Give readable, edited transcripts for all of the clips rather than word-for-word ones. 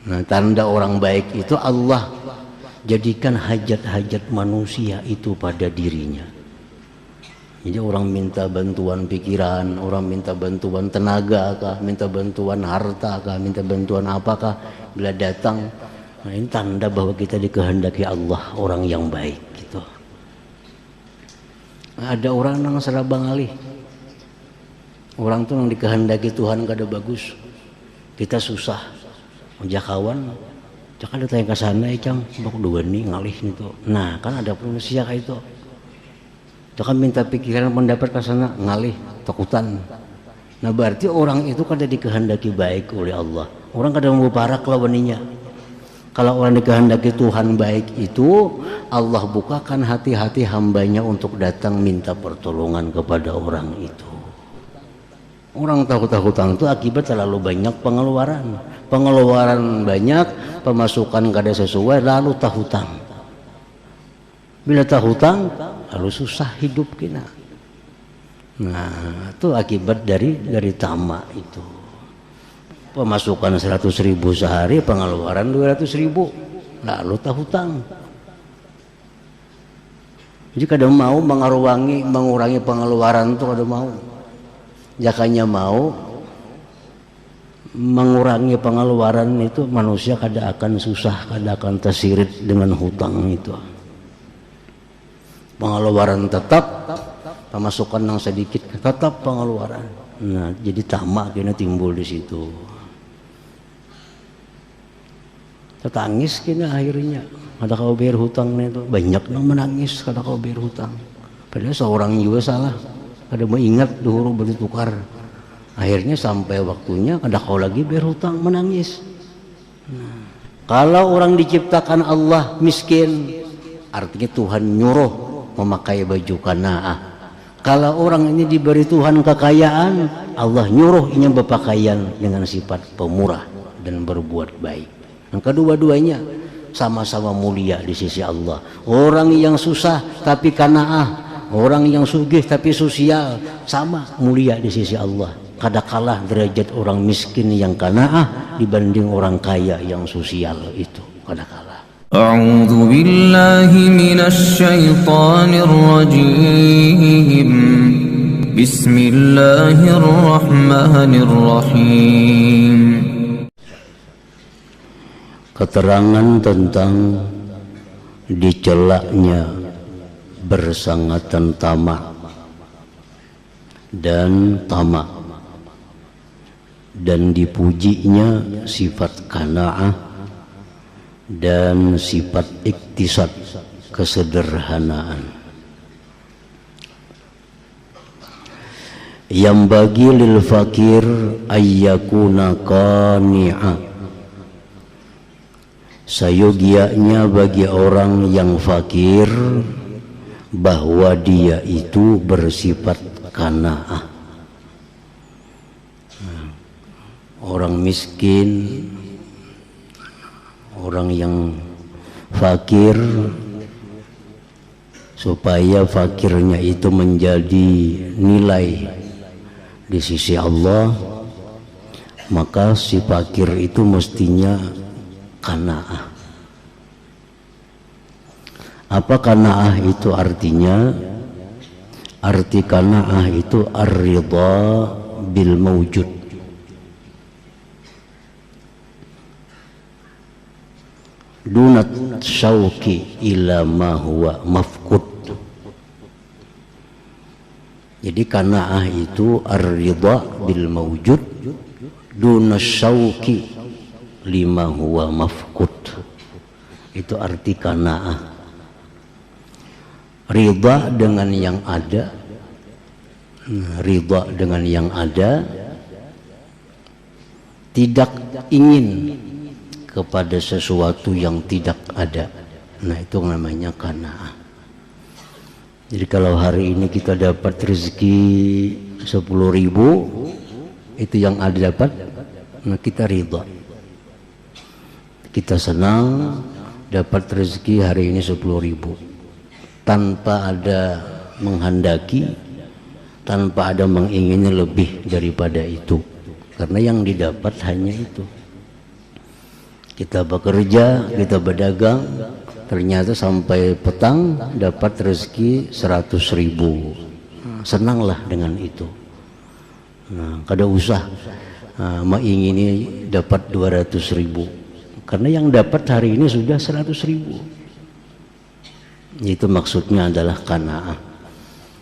Nah, tanda orang baik itu Allah jadikan hajat-hajat manusia itu pada dirinya. Jadi orang minta bantuan pikiran, orang minta bantuan tenaga kah, minta bantuan harta kah, minta bantuan apakah, bila datang, nah ini tanda bahwa kita dikehendaki Allah orang yang baik gitu. Nah, ada orang yang serabang alih, orang tuh yang dikehendaki Tuhan kada bagus, kita susah, ojak kawan, jangan datang ke sana, cang, bok dua nih ngalih gitu. Nah kan ada manusia kayak itu. Jangan minta pikiran pendapat ke sana ngalih takutan. Nah berarti orang itu kada dikehendaki baik oleh Allah. Orang kada mau barak lawaninya. Kalau orang dikehendaki Tuhan baik itu, Allah bukakan hati-hati hambanya untuk datang minta pertolongan kepada orang itu. Orang takut-takutan itu akibat terlalu banyak pengeluaran. Pengeluaran banyak, pemasukan kada sesuai, lalu tak hutang. Bila tak hutang, lalu susah hidup kita. Nah, itu akibat dari tamak itu. Pemasukan 100.000 sehari, pengeluaran 200.000, lalu tak hutang. Jadi kadang mau mengurangi pengeluaran itu kadang mau. Jakanya mau mengurangi pengeluaran itu, manusia kada akan susah, kada akan tersirit dengan hutang itu. Pengeluaran tetap, pemasukan yang sedikit tetap pengeluaran. Nah, jadi tamak kena timbul di situ. Tertangis kena akhirnya. Ada kau bayar hutang itu banyak yang menangis kada kau bayar hutang. Padahal seorang juga salah. Kada mau ingat dulu bertukar. Akhirnya sampai waktunya kada kau lagi bayar hutang menangis. Nah, kalau orang diciptakan Allah miskin, artinya Tuhan nyuruh memakai baju kanaah. Kalau orang ini diberi Tuhan kekayaan, Allah nyuruh ini berpakaian dengan sifat pemurah dan berbuat baik. Yang kedua-duanya sama-sama mulia di sisi Allah. Orang yang susah tapi kanaah, orang yang sugih tapi sosial, sama mulia di sisi Allah. Kada kalah derajat orang miskin yang kanaah dibanding orang kaya yang sosial itu, kada kalah. أعوذ بالله من الشيطان الرجيم بسم الله الرحمن الرحيم. Keterangan tentang dicelaknya bersangatan tamak dan tamak, dan dipujinya sifat qanaah dan sifat iktisad, kesederhanaan. Yang bagi lil fakir ayyakuna qani'a, sayogianya bagi orang yang fakir bahwa dia itu bersifat qanaah. Orang miskin, orang yang fakir, supaya fakirnya itu menjadi nilai di sisi Allah, maka si fakir itu mestinya qanaah. Apa qanaah itu artinya? Arti qanaah itu ar-ridha bil mawjud, dunat syauqi ila ma huwa mafqud. Jadi qanaah itu ar-ridha bil mawjud dunat syauqi lima huwa mafqud. Itu arti qanaah. Ridha dengan yang ada, ridha dengan yang ada, tidak ingin kepada sesuatu yang tidak ada. Nah, itu namanya qanaah. Jadi kalau hari ini kita dapat rezeki 10.000, itu yang ada dapat, nah kita ridha, kita senang dapat rezeki hari ini 10.000, tanpa ada menghendaki, tanpa ada mengingini lebih daripada itu, karena yang didapat hanya itu. Kita bekerja, kita berdagang, ternyata sampai petang dapat rezeki 100.000. Senanglah dengan itu. Nah, kada usah mengingini dapat 200.000, karena yang dapat hari ini sudah 100.000. Itu maksudnya adalah qanaah.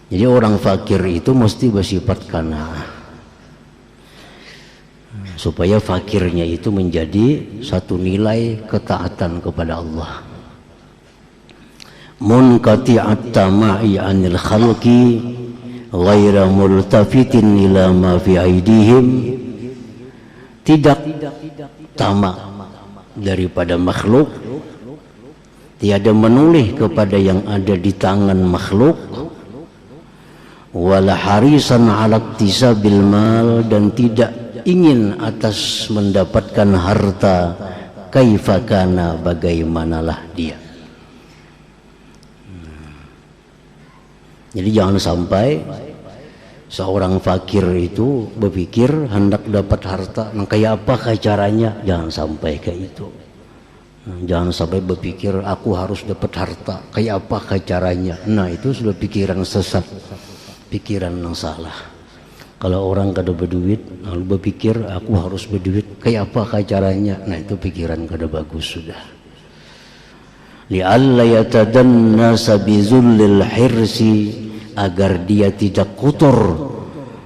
Jadi orang fakir itu mesti bersifat qanaah, supaya fakirnya itu menjadi satu nilai ketaatan kepada Allah. Munqati'at tama'i 'anil khalqi ghaira multafitin ila ma fi aidihim, tidak tamak daripada makhluk, tiada menoleh kepada yang ada di tangan makhluk, wala harisan 'ala iktisabil mal, dan tidak ingin atas mendapatkan harta, kaifakana, bagaimanalah dia. Jadi jangan sampai seorang fakir itu berpikir hendak dapat harta, nah kayak apa caranya? Jangan sampai kayak itu. Jangan sampai berpikir aku harus dapat harta, kayak apa caranya? Nah itu sudah pikiran sesat, pikiran yang salah. Kalau orang kada berduit lalu berpikir aku harus berduit, kayak apa caranya? Nah itu pikiran kada bagus sudah. Li'alla yatadannasa bizullil hirsi, agar dia tidak kotor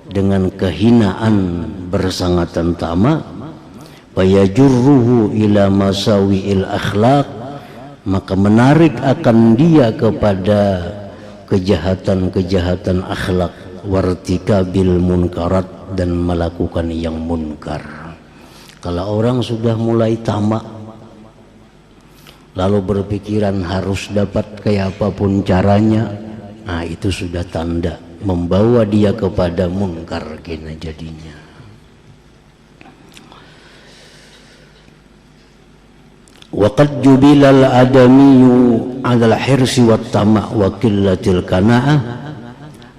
dengan kehinaan bersangatan tamak, fayajurruhu ila masawi'il akhlaq, maka menarik akan dia kepada kejahatan-kejahatan akhlak, wartikabil munkarat, dan melakukan yang munkar. Kalau orang sudah mulai tamak lalu berpikiran harus dapat kayak apapun caranya, nah itu sudah tanda membawa dia kepada munkar kena jadinya. Waqad jubilal adamiyu 'alal hirsi wat tama' wa qillatil qanaah,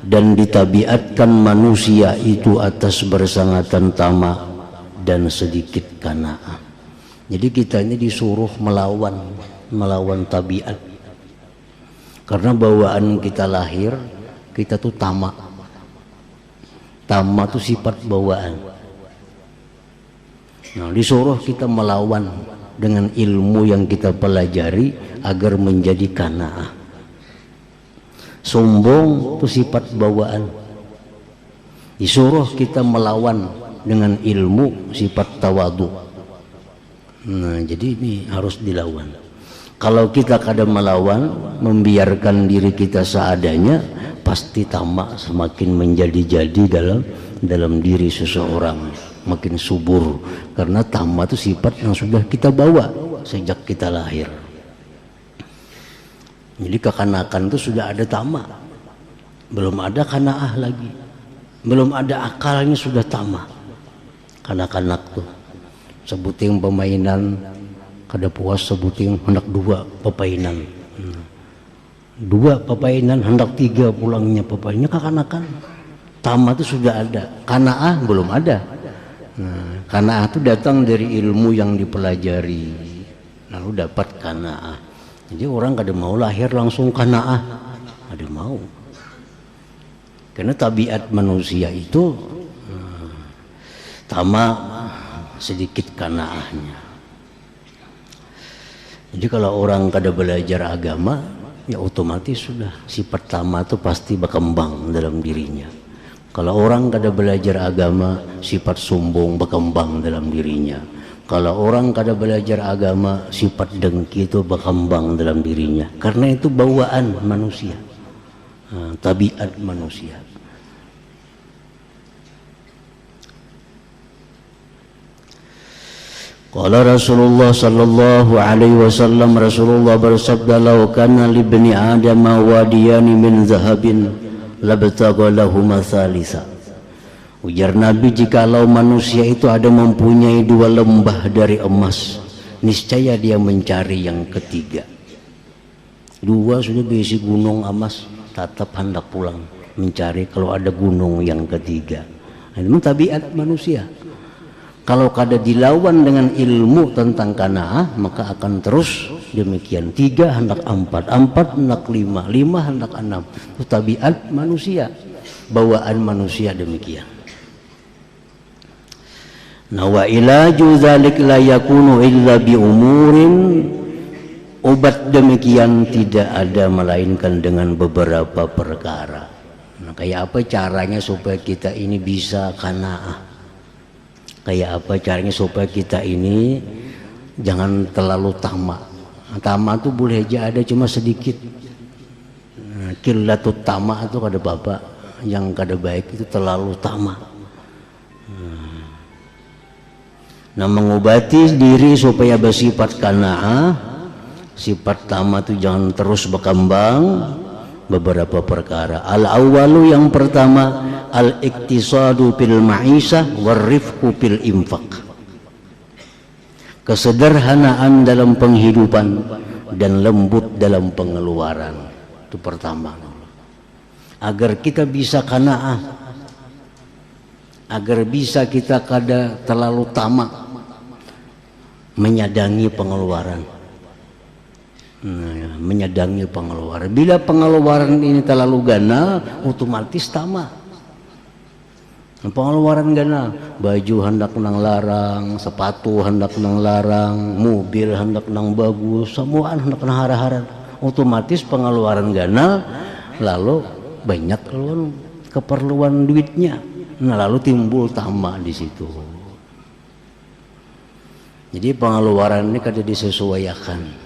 dan ditabiatkan manusia itu atas bersangatan tamak dan sedikit qanaah. Jadi kita ini disuruh melawan tabiat, karena bawaan kita lahir kita tuh tamak. Tamak itu sifat bawaan. Nah, disuruh kita melawan dengan ilmu yang kita pelajari agar menjadi qanaah. Sombong itu sifat bawaan, disuruh kita melawan dengan ilmu, sifat tawadu. Nah jadi ini harus dilawan. Kalau kita kadang melawan, membiarkan diri kita seadanya, pasti tamak semakin menjadi-jadi dalam diri seseorang, makin subur. Karena tamak itu sifat yang sudah kita bawa sejak kita lahir. Jadi kekanakan itu sudah ada tamak, belum ada qanaah lagi, belum ada akalnya sudah tamak. Kanak-kanak tuh sebuting pemainan kada puas, sebuting hendak dua pepainan, dua pepainan hendak tiga pulangnya pepainya. Kekanakan tamak itu sudah ada, qanaah belum ada. Nah, qanaah itu datang dari ilmu yang dipelajari lalu dapat qanaah. Jadi orang kada mau lahir langsung qanaah, kada mau. Karena tabiat manusia itu tamak, sedikit qanaahnya. Jadi kalau orang kada belajar agama, ya otomatis sudah sifat tamak itu pasti berkembang dalam dirinya. Kalau orang kada belajar agama, sifat sombong berkembang dalam dirinya. Kalau orang kada belajar agama, sifat dengki itu berkembang dalam dirinya. Karena itu bawaan manusia, tabiat manusia. Qala Rasulullah sallallahu alaihi wasallam, Rasulullah bersabda, "Lau kana li bani Adam wadiyani min zahabin labtagha lahum thalitha." Ujar Nabi, jikalau manusia itu ada mempunyai dua lembah dari emas, niscaya dia mencari yang ketiga. Dua sudah berisi gunung emas, tetap hendak pulang mencari kalau ada gunung yang ketiga. Nah, itu tabiat manusia. Kalau kada dilawan dengan ilmu tentang qanaah, maka akan terus demikian. 3 hendak 4, 4 hendak 5, 5 hendak 6. Itu tabiat manusia, bawaan manusia demikian. Nah, wa ilaju dzalik la yakunu illa bi umurin. Obat demikian tidak ada melainkan dengan beberapa perkara. Nah, kayak apa caranya supaya kita ini bisa qanaah? Kayak apa caranya supaya kita ini jangan terlalu tamak. Tamak itu boleh aja ada cuma sedikit. Killatut tamak itu kada bapak, yang kada baik itu terlalu tamak. Nah, mengobati diri supaya bersifat qanaah, sifat tamak itu jangan terus berkembang. Beberapa perkara. Al-awwalu, yang pertama, al-iktisadu fil ma'isah warifqu fil infaq. Kesederhanaan dalam penghidupan dan lembut dalam pengeluaran. Itu pertama. Agar kita bisa qanaah, agar bisa kita kada terlalu tamak menyadangi pengeluaran. Menyadangi pengeluaran. Bila pengeluaran ini terlalu ganal, otomatis tamak. Pengeluaran ganal, baju hendak nang larang, sepatu hendak nang larang, mobil hendak nang bagus, semua hendak nang hara-hara. Otomatis pengeluaran ganal, lalu banyak keperluan duitnya. Nah, lalu timbul tamak di situ. Jadi pengeluaran ini kada disesuaikan.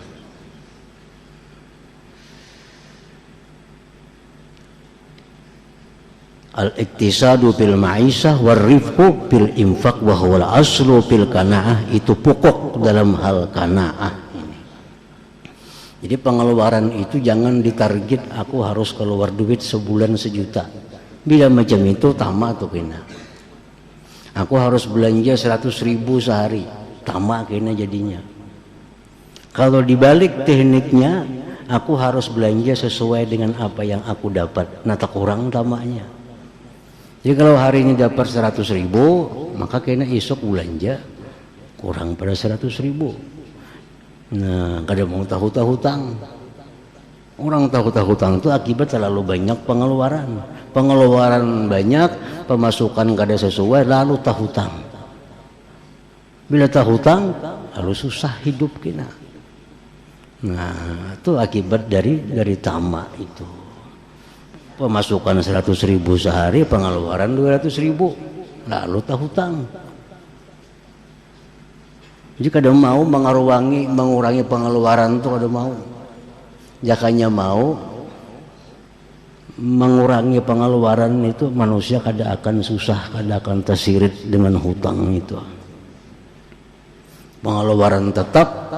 Al-iktisadu fil ma'isah warifqu fil infaq wa huwal aslu fil qanaah. Itu pokok dalam hal qanaah ini. Jadi pengeluaran itu jangan ditarget aku harus keluar duit sebulan 1 juta. Bila macam itu tamak atau kena. Aku harus belanja 100.000 sehari, tamak kena jadinya. Kalau dibalik tekniknya, aku harus belanja sesuai dengan apa yang aku dapat. Nah, tak kurang tamaknya. Jadi kalau hari ini dapat 100.000, maka kena esok belanja kurang pada 100.000. Nah, kada mau hutang. Orang hutang itu akibat terlalu banyak pengeluaran. Pengeluaran banyak, pemasukan kada sesuai, lalu hutang. Bila hutang, lalu susah hidup kena. Nah, itu akibat dari tamak itu. Pemasukan 100.000 sehari, pengeluaran 200.000, lalu hutang. Jadi kadang mau mengurangi pengeluaran itu kadang mau. Jakanya mau mengurangi pengeluaran itu, manusia kada akan susah, kada akan tersirit dengan hutang itu. Pengeluaran tetap,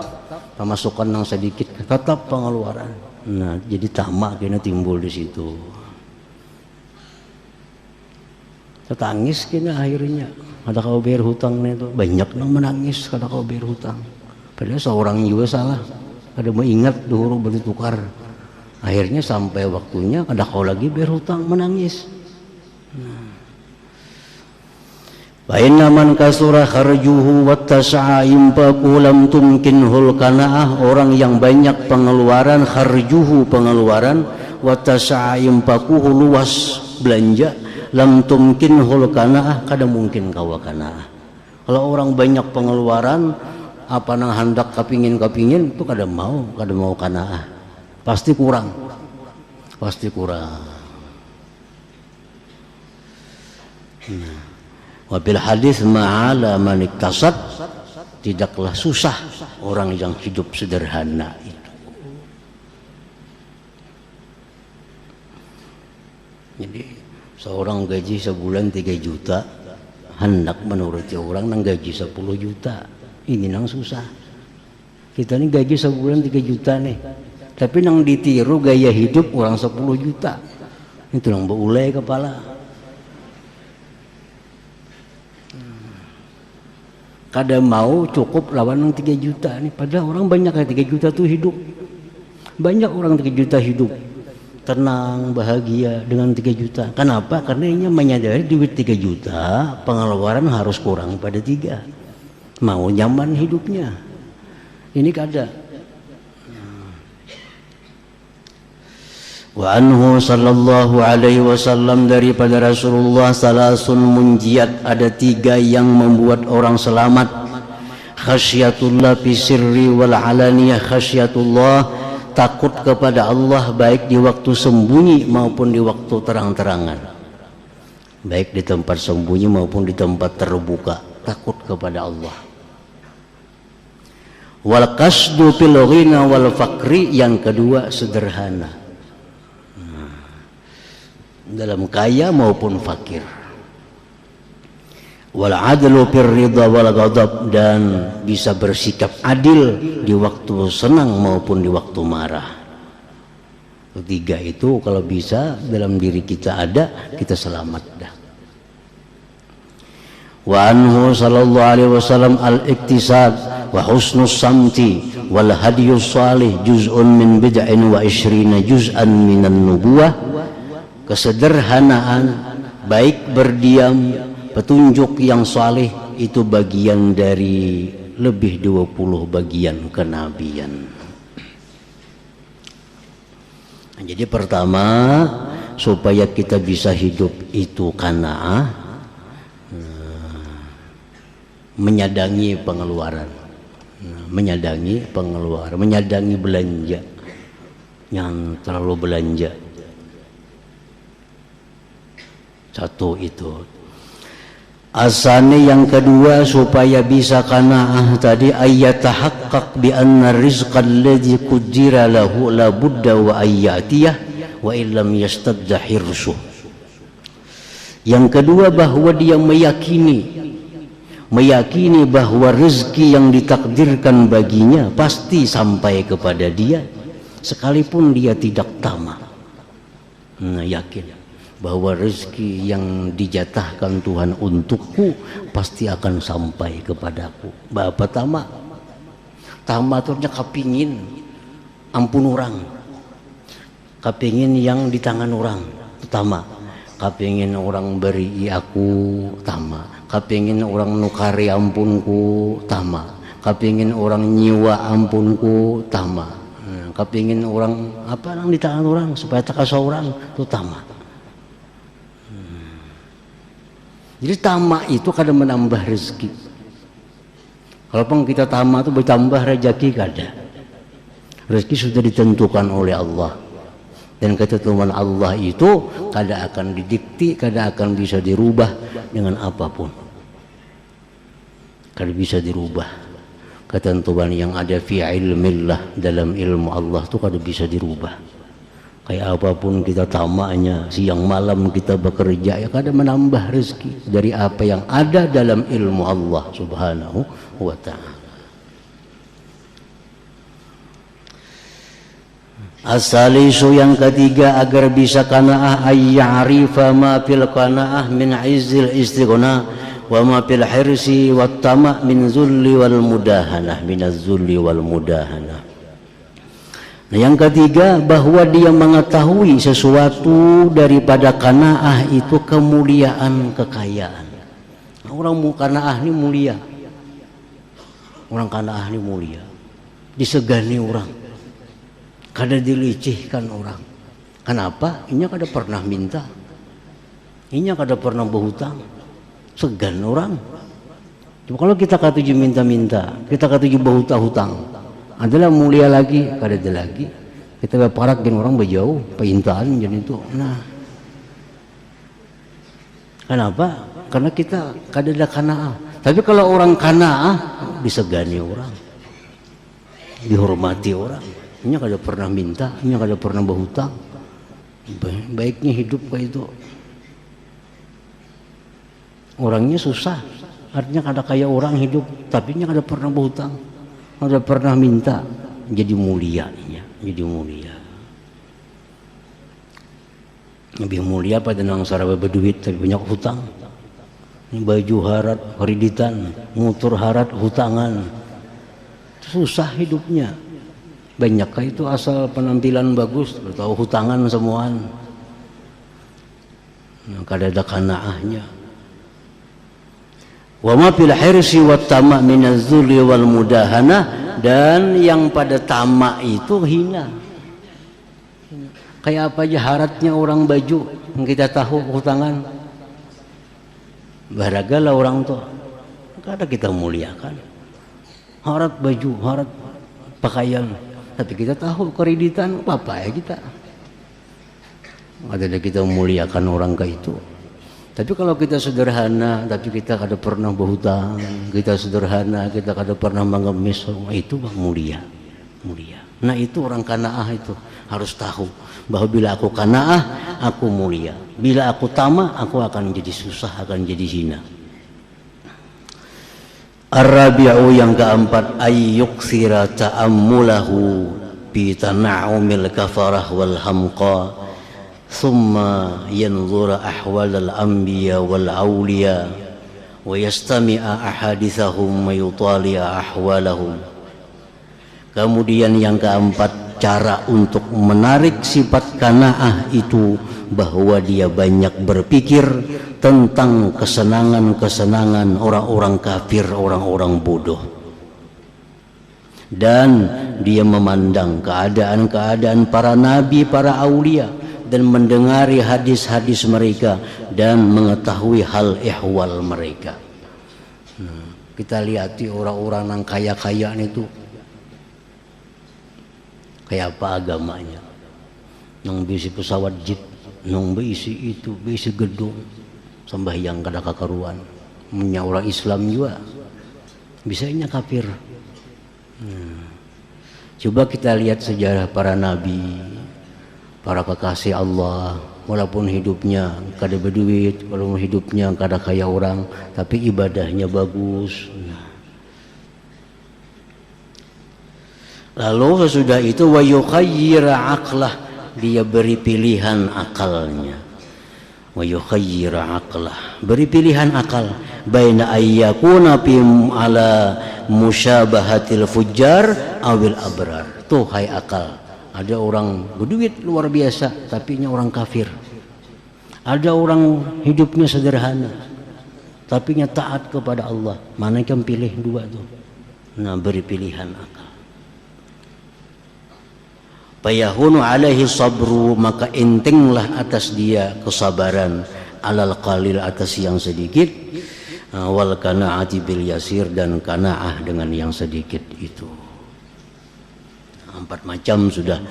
pemasukan yang sedikit tetap pengeluaran. Nah, jadi tamak kena timbul di situ. Tetangis kena akhirnya. Ada kau bayar hutangnya itu banyak nang menangis kada kau bayar hutang. Padahal seorang juga salah. Kada mau ingat dulu bertukar. Akhirnya sampai waktunya kada kau lagi bayar hutang, menangis. Bainna man kasura kharjuhu wattasa'a infaqu lam tumkinhul qanaah. Orang yang banyak pengeluaran, kharjuhu pengeluaran, wattasa'a infaquhu luas belanja, lam tumkinhul qanaah, kada mungkin kawa qanaah. Kalau orang banyak pengeluaran, apa nang hendak kepingin itu kada mau qanaah. Pasti kurang. Wabil hadis ma'ala man iktasad, tidaklah susah orang yang hidup sederhana itu. Jadi seorang gaji sebulan 3 juta, hendak menuruti orang nang gaji 10 juta, ini nang susah. Kita ini gaji sebulan 3 juta nih, tapi nang ditiru gaya hidup orang 10 juta, itu nang beulai kepala. Kada mau cukup lawan yang 3 juta nih, padahal orang banyak yang 3 juta tuh hidup. Banyak orang 3 juta hidup, tenang, bahagia dengan 3 juta. Kenapa? Karena ia menyadari duit 3 juta, pengeluaran harus kurang pada 3. Mau nyaman hidupnya. Ini kada. Wa anhu sallallahu alaihi wasallam, daripada Rasulullah, salasun munjiat, ada 3 yang membuat orang selamat. Khasyatullah fi sirri wal alaniyah, khasyatullah, takut kepada Allah baik di waktu sembunyi maupun di waktu terang-terangan, baik di tempat sembunyi maupun di tempat terbuka, takut kepada Allah. Wal qasdu fil ghina wal faqri, yang kedua sederhana, dalam kaya maupun fakir. Wal adlu fir ridha wal ghadab, dan bisa bersikap adil di waktu senang maupun di waktu marah. 3 itu kalau bisa dalam diri kita ada, kita selamat dah. Wa anhu sallallahu alaihi wasallam al-iktisab wa husnus samti wal hadiyus salih juz'un min bid'in wa 20 juz'an minan nubuwah. Kesederhanaan, baik berdiam, petunjuk yang saleh, itu bagian dari lebih 20 bagian kenabian. Nah, jadi pertama, supaya kita bisa hidup itu qanaah, menyadangi pengeluaran, menyadangi pengeluaran, menyadangi belanja, yang terlalu belanja. Satu itu. Asani yang kedua, supaya bisa qanaah tadi, ayyatahaqqaq bi anna rizqa alladhi qudira lahu la budda wa ayyatiyah wa illam yastadda hirsuh. Yang kedua, bahwa dia meyakini bahwa rezeki yang ditakdirkan baginya pasti sampai kepada dia, sekalipun dia tidak tamak. Yakin bahwa rezeki yang dijatahkan Tuhan untukku pasti akan sampai kepadaku. Bapak tamak ternyata kapingin ampun orang, kapingin yang di tangan orang, tamak. Kapingin orang beri aku, tamak. Kapingin orang nukari ampunku, tamak. Kapingin orang nyiwa ampunku, tamak. Kapingin orang apa yang di tangan orang supaya tak kasih orang, itu tamak. Jadi tamak itu kadang menambah rezeki. Kalaupun kita tamak itu bertambah rezeki kada. Rezeki sudah ditentukan oleh Allah. Dan ketentuan Allah itu kada akan didikti, kada akan bisa dirubah dengan apapun. Kada bisa dirubah. Ketentuan yang ada fi ilmillah, dalam ilmu Allah itu kada bisa dirubah. Kayak apapun kita tamaknya, siang malam kita bekerja, ya kada menambah rezeki dari apa yang ada dalam ilmu Allah subhanahu wa ta'ala. Asalisu yang ketiga, agar bisa qanaah, ayya'rifa ma fil qanaah min izzil istighna wa ma fil hirsi wat tama' min zulli wal mudahanah, minaz zulli wal mudahanah. Nah, yang ketiga, bahwa dia mengetahui sesuatu daripada qanaah itu kemuliaan, kekayaan. Orang qanaah ini mulia. Orang qanaah ini mulia. Disegani orang. Kada dilicihkan orang. Kenapa? Inya kada pernah minta. Inya kada pernah berhutang. Segan orang. Cuma kalau kita katuju minta-minta, kita katuju berhutang-hutang, adalah mulia lagi, kada ada lagi. Kita berparak dengan orang berjauh, peintaan jadi itu. Nah, kenapa? Karena kita kada ada qanaah. Tapi kalau orang qanaah, disegani orang, dihormati orang. Ini kada pernah minta, ini kada pernah berhutang. Baiknya hidup kayak itu. Orangnya susah, artinya kada kayak orang hidup, tapi nya kada pernah berhutang. Ada pernah minta, jadi mulia, jadi mulia. Lebih mulia pada nang sarawa berduit tapi banyak hutang. Baju harat, kreditan, motor harat, hutangan. Susah hidupnya. Banyak itu asal penampilan bagus, tahu hutangan semuaan. Nah, kada ada kanaahnya. Wa ma fil hirsi wat tama' min az-zulli wal mudahana, dan yang pada tamak itu hina. Kayak apa aja haratnya orang baju yang kita tahu hutangan. Baragalah orang tua. Kada kita muliakan. Harat baju, harat pakaian. Tapi kita tahu kreditan apa ya kita. Ada kita muliakan orang kayak itu. Tapi kalau kita sederhana, tapi kita kada pernah berhutang, kita sederhana, kita kada pernah mengemis, itu mulia, mulia. Nah itu orang kanaah itu harus tahu bahwa bila aku kanaah, aku mulia. Bila aku tamak, aku akan jadi susah, akan jadi hina. Ar-rabi'u yang keempat, ayyuksira ta'ammulahu bi tana'umil kafarah wal hamqa. ثم ينظر أحوال الأنبياء والأولياء ويستمع أحاديثهم ويطالع أحوالهم. Kemudian yang keempat, cara untuk menarik sifat kanaah itu bahwa dia banyak berpikir tentang kesenangan-kesenangan orang-orang kafir, orang-orang bodoh, dan dia memandang keadaan-keadaan para nabi, para aulia, dan mendengari hadis-hadis mereka dan mengetahui hal ihwal mereka. Kita lihat orang-orang yang kaya-kaya itu kayak apa agamanya, nang bisi pesawat jet, nang bisi itu, bisi gedung, sembahyang kada kakaruan. Punya orang Islam juga bisanya kafir. Coba kita lihat sejarah para nabi, para kekasih Allah, walaupun hidupnya kada berduit, walaupun hidupnya kada kaya orang, tapi ibadahnya bagus. Lalu sesudah itu wa yukhayyira aqlah, dia beri pilihan akalnya. Wa yukhayyira aqlah, beri pilihan akal baina ayyakuna fi ala musyabahatil fujjar awil abrar. Tuh hai akal. Ada orang berduit luar biasa, tapi nya orang kafir. Ada orang hidupnya sederhana, tapi nya taat kepada Allah. Mana yang pilih dua tuh? Nah, beri pilihan akal. Fayahunu alaihi sabru, maka entenglah atas dia kesabaran, alal qalil, atas yang sedikit, wal qanaati bil yasir, dan qanaah dengan yang sedikit itu. 4 macam sudah.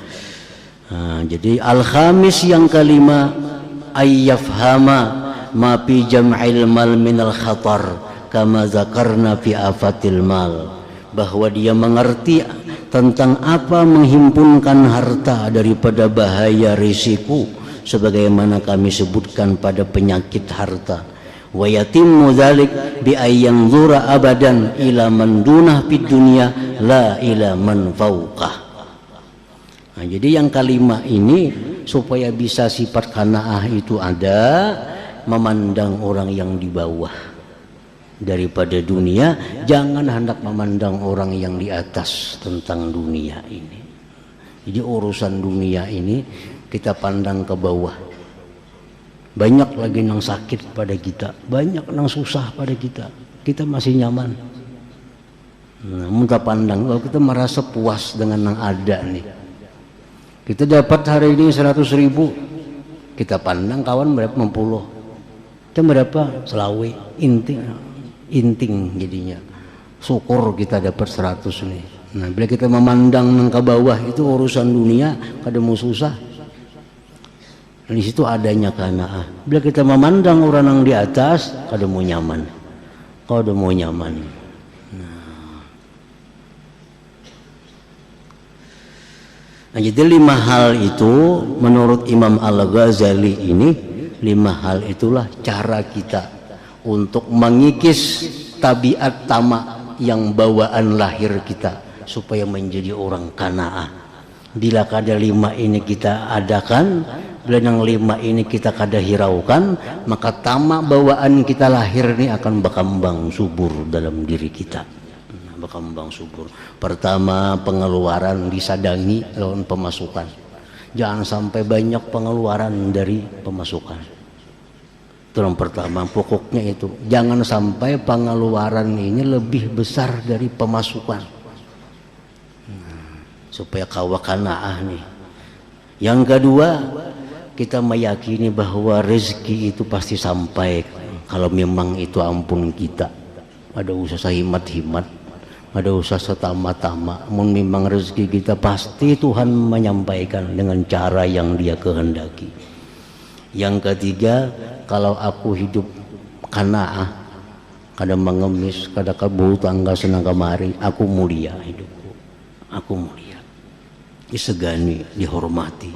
Jadi al-khamis yang kelima, ayyafhama ma fi jam'il mal minal khatar kama zakarna fi afatil mal, bahwa dia mengerti tentang apa menghimpunkan harta daripada bahaya risiko, sebagaimana kami sebutkan pada penyakit harta. Wa yatimmu dzalik bi ayyanzura abadan ila man dunah fid dunya la ila man fawqah. Nah, jadi yang kelima ini supaya bisa sifat qanaah itu ada, memandang orang yang di bawah daripada dunia, jangan hendak memandang orang yang di atas tentang dunia ini. Jadi urusan dunia ini kita pandang ke bawah. Banyak lagi yang sakit pada kita, banyak yang susah pada kita, kita masih nyaman. Nah, kita pandang, kalau kita merasa puas dengan yang ada nih, kita dapat hari ini 100.000, kita pandang kawan berapa 60, kita berapa selawe, inting jadinya. Syukur kita dapat 100 nih. Nah, bila kita memandang ke bawah itu urusan dunia, kada mau susah. Di situ adanya qanaah. Bila kita memandang orang yang di atas, kada mau nyaman, kada mau nyaman. Nah, jadi 5 hal itu menurut Imam Al-Ghazali ini, 5 hal itulah cara kita untuk mengikis tabiat tamak yang bawaan lahir kita supaya menjadi orang qanaah. Bila kada 5 ini kita adakan, bila yang 5 ini kita kada hiraukan, maka tamak bawaan kita lahir ini akan berkembang subur dalam diri kita. berkembang subur. Pertama, pengeluaran disadangi lawan pemasukan. Jangan sampai banyak pengeluaran dari pemasukan. Itu yang pertama, pokoknya itu. Jangan sampai pengeluaran ini lebih besar dari pemasukan. Supaya kawa kanaah nih. Yang kedua, kita meyakini bahwa rezeki itu pasti sampai kalau memang itu ampun kita. Ada usaha himat-himat, ada usaha setama-tama. Memang rezeki kita pasti Tuhan menyampaikan dengan cara yang Dia kehendaki. Yang ketiga, kalau aku hidup kanaah, kada mengemis, kada kabur tangga senang kemari, aku mulia hidupku. Aku mulia. Disegani, dihormati,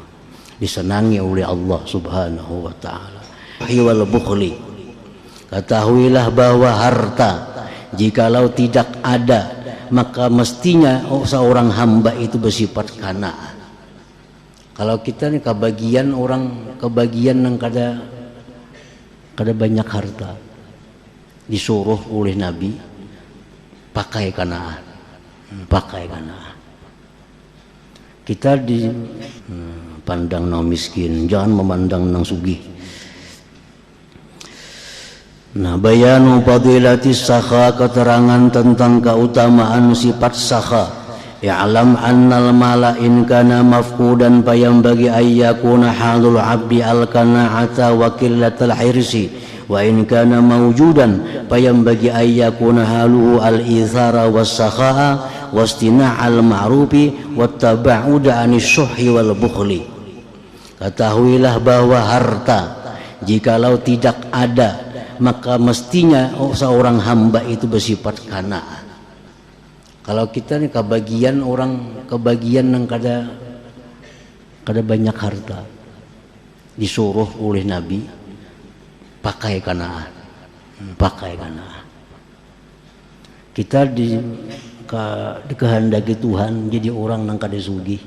disenangi oleh Allah Subhanahu wa taala. Wal bukhli. Ketahuilah bahwa harta jikalau tidak ada, maka mestinya seorang hamba itu bersifat qanaah. Kalau kita nih kebagian yang kada banyak harta, disuruh oleh Nabi pakai qanaah. Pakai qanaah. Kita dipandang nang miskin, jangan memandang nang sugih. Nah, bayanu fadilatis sakha, keterangan tentang keutamaan sifat sakha. Ya'lam annal mala in kana mafqudan fayambagi ayyakuna halul abdi al-kana'ata wa qillatal hirsi, wa in kana mawjudan fayambagi ayyakuna haluhu al-ithara was-sakha'a wastina'al ma'rufi wattaba'uda anis syuhi wal bukhli. Ketahuilah bahwa harta jikalau tidak ada, maka mestinya seorang hamba itu bersifat qanaah. Kalau kita nih kebagian yang kada banyak harta, disuruh oleh Nabi pakai qanaah. Pakai qanaah. Kita dikehendaki Tuhan jadi orang yang kada sugih.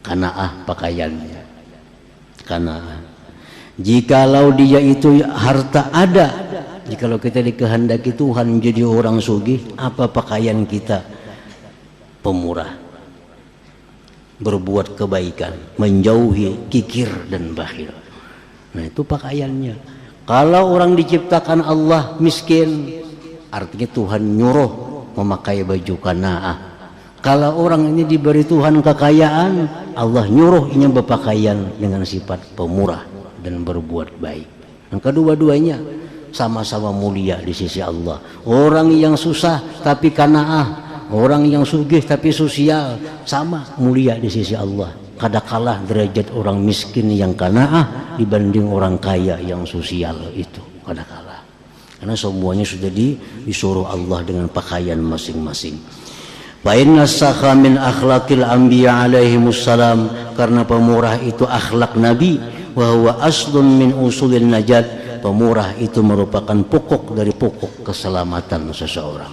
Qanaah pakaiannya. Qanaah. Jikalau dia itu harta ada, jikalau kita dikehendaki Tuhan menjadi orang sugih, apa pakaian kita? Pemurah, berbuat kebaikan, menjauhi kikir dan bakhil. Nah, itu pakaiannya. Kalau orang diciptakan Allah miskin, artinya Tuhan nyuruh memakai baju qanaah. Kalau orang ini diberi Tuhan kekayaan, Allah nyuruh ini berpakaian dengan sifat pemurah dan berbuat baik. Dan kedua-duanya sama-sama mulia di sisi Allah. Orang yang susah tapi qanaah, orang yang sugih tapi sosial, sama mulia di sisi Allah. Kada kalah derajat orang miskin yang qanaah dibanding orang kaya yang sosial, itu kada kalah. Karena semuanya sudah disuruh Allah dengan pakaian masing-masing. Fa inna sakha min akhlaqil anbiya alaihimussalam, karena pemurah itu akhlak Nabi. Wa huwa aslun min usulin najat, pemurah itu merupakan pokok dari pokok keselamatan seseorang.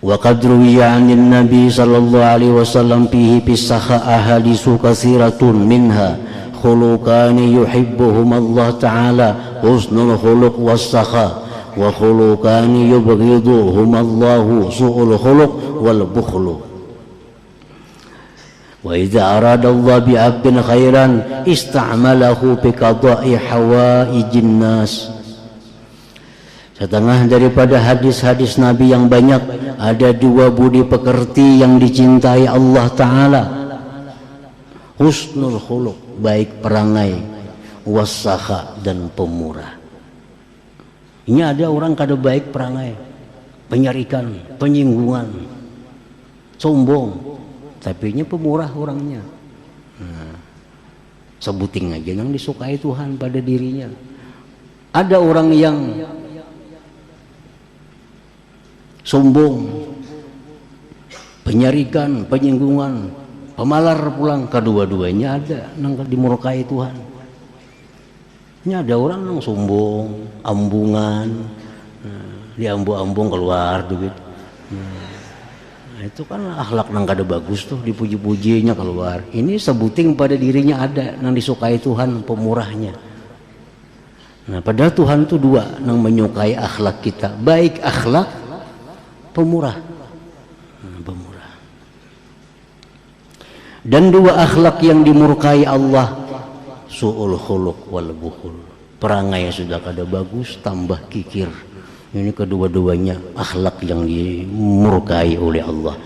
Wa qad ruwiya 'anil nabi sallallahu alaihi wasallam fihi bisakha ahaditsu katsiratun minha khuluqani yuhibbuhum Allah ta'ala, husnul khuluq was-sakha, wa khuluqani yubghiduhum Allahu, su'ul khuluq wal bukhlu. Wa idza arada Allah bi 'abdin khairan ista'malahu bi qada'i hawaijin nas. Setengah daripada hadis-hadis Nabi yang banyak, ada dua budi pekerti yang dicintai Allah Ta'ala. Husnul khuluq, baik perangai, wasakha, dan pemurah. Ini ada orang kada baik perangai, penyarikan, penyinggungan, sombong, tapi ini pemurah orangnya. Sebuting aja yang disukai Tuhan pada dirinya. Ada orang yang sombong, penyarikan, penyinggungan, pemalar pulang, kedua-duanya ada nang dimurkai Tuhan. Ini ada orang yang sombong, ambungan, diambu-ambung keluar duit. Nah, itu kan akhlak nang kada bagus tuh, dipuji-pujinya keluar. Ini sebuting pada dirinya ada nang disukai Tuhan, pemurahnya. Nah, padahal Tuhan itu dua yang menyukai akhlak kita, baik akhlak, pemurah. Pemurah. Dan dua akhlak yang dimurkai Allah, su'ul khuluq wal bukhul. Perangai sudah kada bagus, tambah kikir. Ini kedua-duanya akhlak yang dimurkai oleh Allah.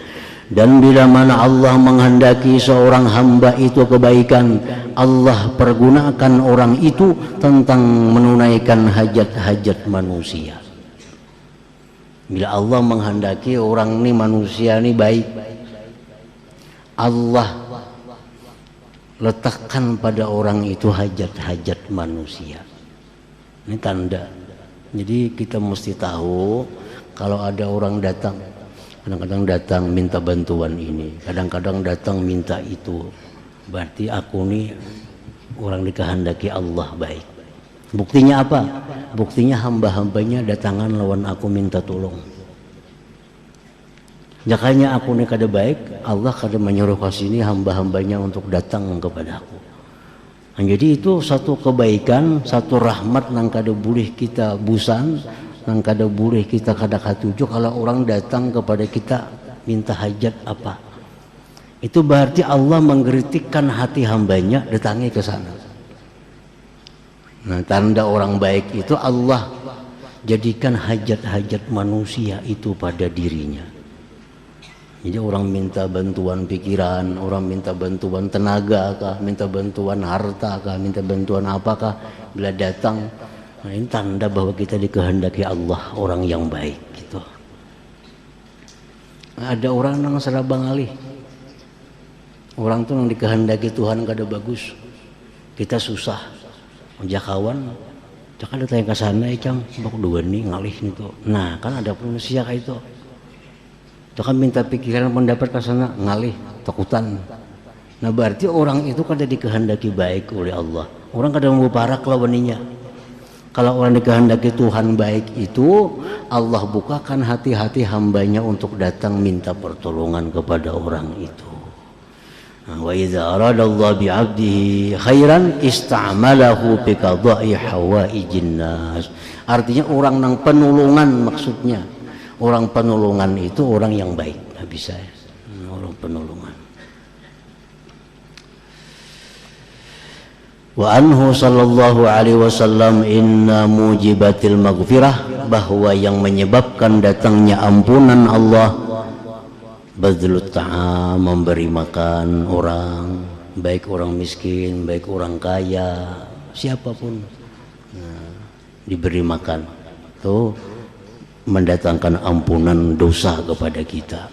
Dan bila mana Allah menghendaki seorang hamba itu kebaikan, Allah pergunakan orang itu tentang menunaikan hajat-hajat manusia. Bila Allah menghendaki orang ini manusia ini baik, Allah letakkan pada orang itu hajat-hajat manusia. Ini tanda. Jadi kita mesti tahu kalau ada orang datang, kadang-kadang datang minta bantuan ini, kadang-kadang datang minta itu, berarti aku nih orang dikehendaki Allah baik. Buktinya apa? Buktinya hamba-hambanya datangan lawan aku minta tolong. Jakanya aku nih kada baik, Allah kada menyuruh ke sini hamba-hambanya untuk datang kepada aku. Nah, jadi itu satu kebaikan, satu rahmat yang kada boleh kita busan, yang kada boleh kita kada katuju kalau orang datang kepada kita minta hajat apa. Itu berarti Allah menggeritikkan hati hambanya datangi ke sana. Nah, tanda orang baik itu Allah jadikan hajat-hajat manusia itu pada dirinya. Jadi orang minta bantuan pikiran, orang minta bantuan tenaga kah, minta bantuan harta kah, minta bantuan apakah, bila datang, nah ini tanda bahwa kita dikehendaki Allah orang yang baik gitu. Nah, ada orang yang serabang alih, orang tuh yang dikehendaki Tuhan kada bagus, kita susah, jakawan, jangan datang ke sana, cang, bak dua nih ngalih nih tuh. Nah kan ada manusia kayak itu. Kan minta pikiran pendapat ke sana ngalih takutan. Nah berarti orang itu kada dikehendaki baik oleh Allah. Orang kada mau parak lawaninya. Kalau orang dikehendaki Tuhan baik itu, Allah bukakan hati-hati hambanya untuk datang minta pertolongan kepada orang itu. Wa idza aradallahu bi'abdihi khairan ista'malahu bi qada'i hawaijin nas. Artinya orang nang penolongan maksudnya. Orang penolongan itu orang yang baik, nggak bisa ya. Orang penolongan. Wa anhu sallallahu alaihi wasallam inna mujibatil maghfirah, bahwa yang menyebabkan datangnya ampunan Allah badlut ta'am, memberi makan orang, baik orang miskin, baik orang kaya, siapapun, nah, diberi makan. Tuh mendatangkan ampunan dosa kepada kita.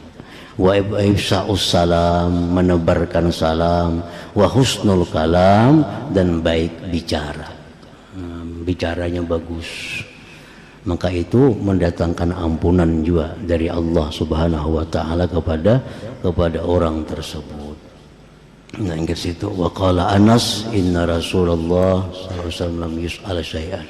Wa ifsa'us salam, menebarkan salam. Wa husnul kalam, dan baik bicara, bicaranya bagus. Maka itu mendatangkan ampunan juga dari Allah Subhanahu wa taala kepada orang tersebut. Nah, ke situ wa qala Anas inna Rasulullah sallallahu alaihi wasallam yus'al syai'an.